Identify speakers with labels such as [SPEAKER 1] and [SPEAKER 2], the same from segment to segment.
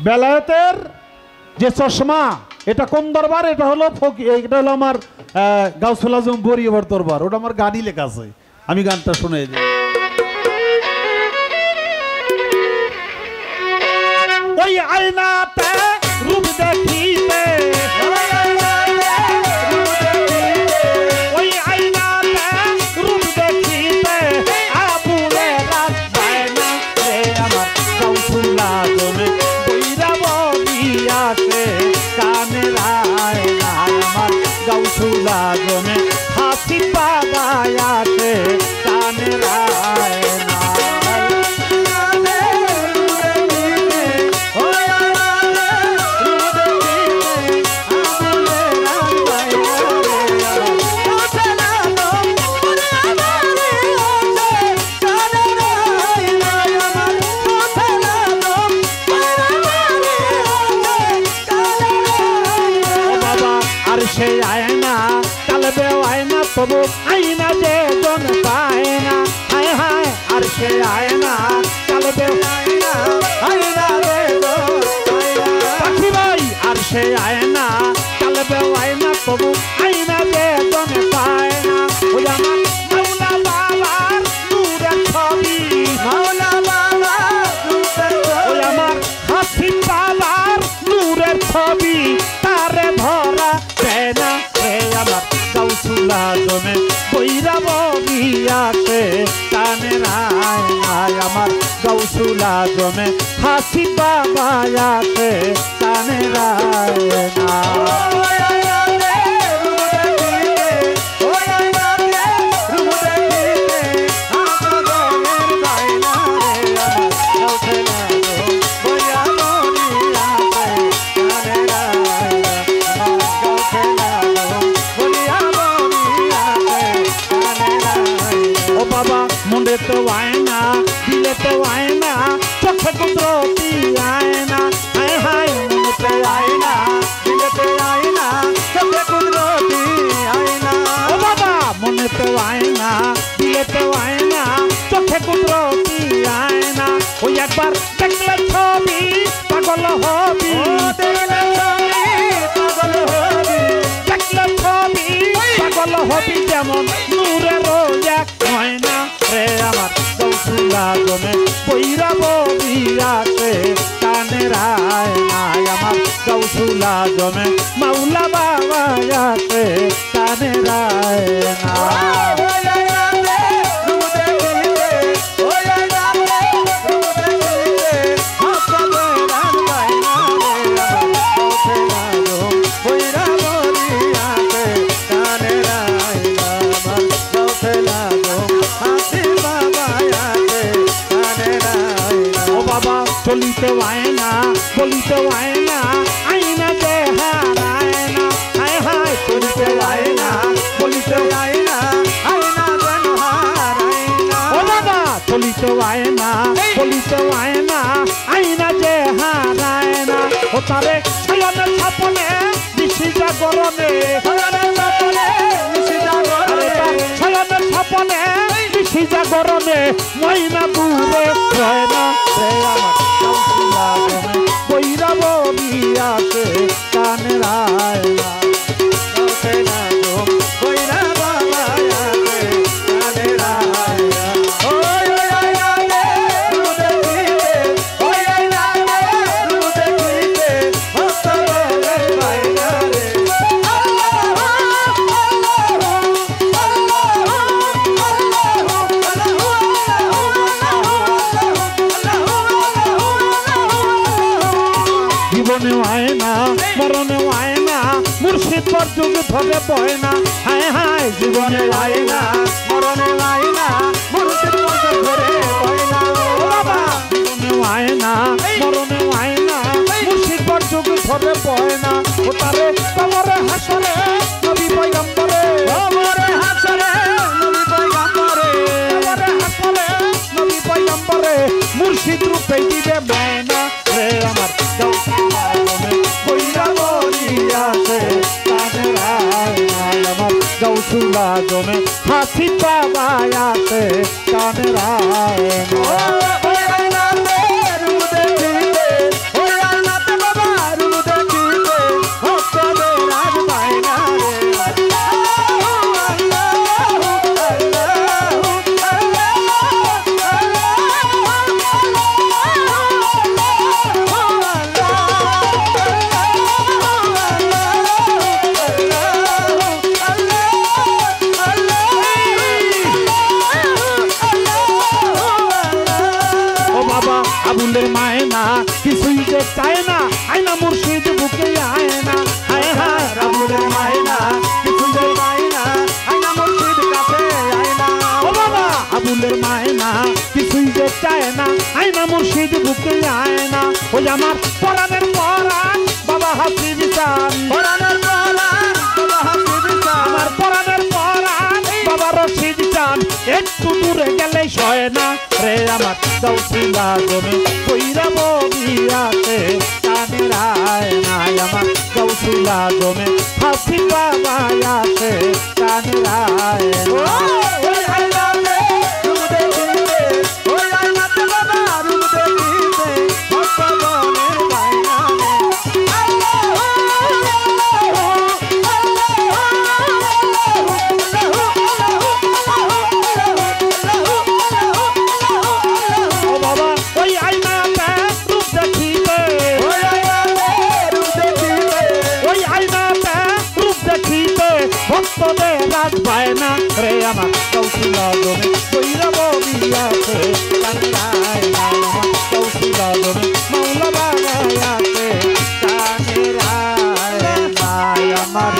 [SPEAKER 1] বেলায়েতের যে চশমা এটা কোন দরবার? এটা হলো এটা হলো আমার গাউসুল আজম বরিয়বার দরবার। ওটা আমার গানই লেখা আছে, আমি গানটা শুনে দিই। ওই আয়নাতে রূপ দেখিতে, ওই আয়নাতে রূপ দেখিতে আবুলে রাত যায় না রে আমার গাউসুল আজমে বইরা বলিয়াছে কানের আয়না আমার গাউসুল আজমে হাসি পাবায়াছে কানের আয়না। সে আয়না কালবে আয়না তবু আয়না যে জন পায় না, হায় হায়। আর সে আয়না কালবে আয়না আয়না রে পাখি ভাই, আর সে আয়না কালবে আয়না তবু আয়না যে জন পায় না। ওই আমার মাওলা বাবার নূরের ছবি, মাওলা বাবার ওই আমার হাসিন বাবার নূরের ছবি তারে ধরা দেনা রে আমার গাউসুল আজমে বইরা বলিয়াছে কানের আয়নায় আমার গাউসুল আজমে হাসি পাবায়াছে কানের আয়না। मुंडे तो आयना दिले तो आयना चोखे कुदरती आयना, हाय हाय। मुंडे तो आयना दिले तो आयना चोखे कुदरती आयना। ओ बाबा मुंडे तो आयना दिले तो आयना चोखे कुदरती आयना। ओ एक बार देखले छवि पागल हबी, देखले छवि पागल हबी, देखले छवि पागल हबी जेमन नूरेर एक आयना রে আমার গাউসুল আজমে বইরা বলিয়াছে কানের আয়নায় আমার গাউসুল আজমে মাওলা বাবায়াছে কানের আয়না। চলিতে আয়না বলিতে আয়না আয়না যে হারায়না, হায় হায়। চলিতে আয়না বলিতে আয়না আয়না যেন হারায়না। ও বাবা চলিতে আয়না বলিতে আয়না আয়না যে হারায়না। ও তারে শয়নের স্বপ্নে নিশি জাগরণে, শয়নের স্বপ্নে নিশি জাগরণে, শয়নের স্বপ্নে নিশি জাগরণে ময়না দূরে রয় না রে আমার গাউসুল আজমে বইরা বলিয়াছে কানের আয়না। গাউসুল আজম বইরা বলিয়াছে কানের আয়না। ওই আয়না রে রূপ দেখিতে, ওই আয়না রে রূপ দেখিতে ভক্ত বলে পায়না রে। জীবনে আয়না মরণে আয়না মুর্শিদ পর যুগ ধরে বয় না, হায় হায়। জীবনে আয়না মরণে আয়না মুর্শিদ পর যুগ ধরে বয় না। ও বাবা জীবনে আয়না মরণে আয়না মুর্শিদ পর যুগ ধরে বয় না। ও তারে কবরে হাসরে নবী পয়গম্বরে, কবরে হাসরে নবী পয়গম্বরে, কবরে হাসরে নবী পয়গম্বরে মুর্শিদ রূপে দিবে ময়না রে আমার গাউসুল আজমে বইরা বলিয়াছে কানের আয়নায় আমার গাউসুল আজমে হাসি পাবায়াছে কানের আয়না। ওই আয়না রে রূপ দেখিতে, ওই আয়না মায়না কিছুই যে চায় না আয়না মুর্শিদ বুকে আয়না হায় হায় আবুলের মায়না কিছুই যে চায় না আয়না মুর্শিদ কাছে আয়না ও বাবা আবুলের মায়না কিছুই যে চায় না আয়না মুর্শিদ বুকে আয়না ওই আমার পরাণের পরাণ বাবা হাসিব চান পরাণের পরাণ বাবা হাসিব চান আমার পরাণের পরাণ বাবা রশিদ চান একটু দূরে গেলে সয় না রে আমার দৌসিলা জমে কইরা ববিয়াতে কানের আয়না আমার দৌসিলা জমে হাসি বাবা আছে কানের আয়না ওই আয়না রে রূপ দেখিতে ওই আয়নাতে বাবা রূপ দেখিতে ভক্তগণের বায়না ভক্তদের রাজ পায় না রে আমার কৌশিলা জমে কইরা ববিয়াছে কানের আয়না আমার কৌশিলা জমে মাওলা বানায়াছে কানের আয়না আমার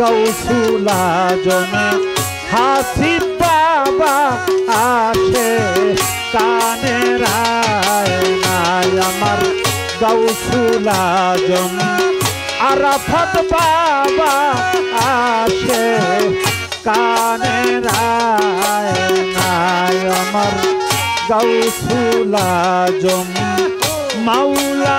[SPEAKER 1] গৌসুলা জমে হাসি বাবা আসে কানের আয়না আমার গৌসুলা জমে আরাফাত বাবা আসে কানের আয়নায় আমার গাউসুল আজম মাওলা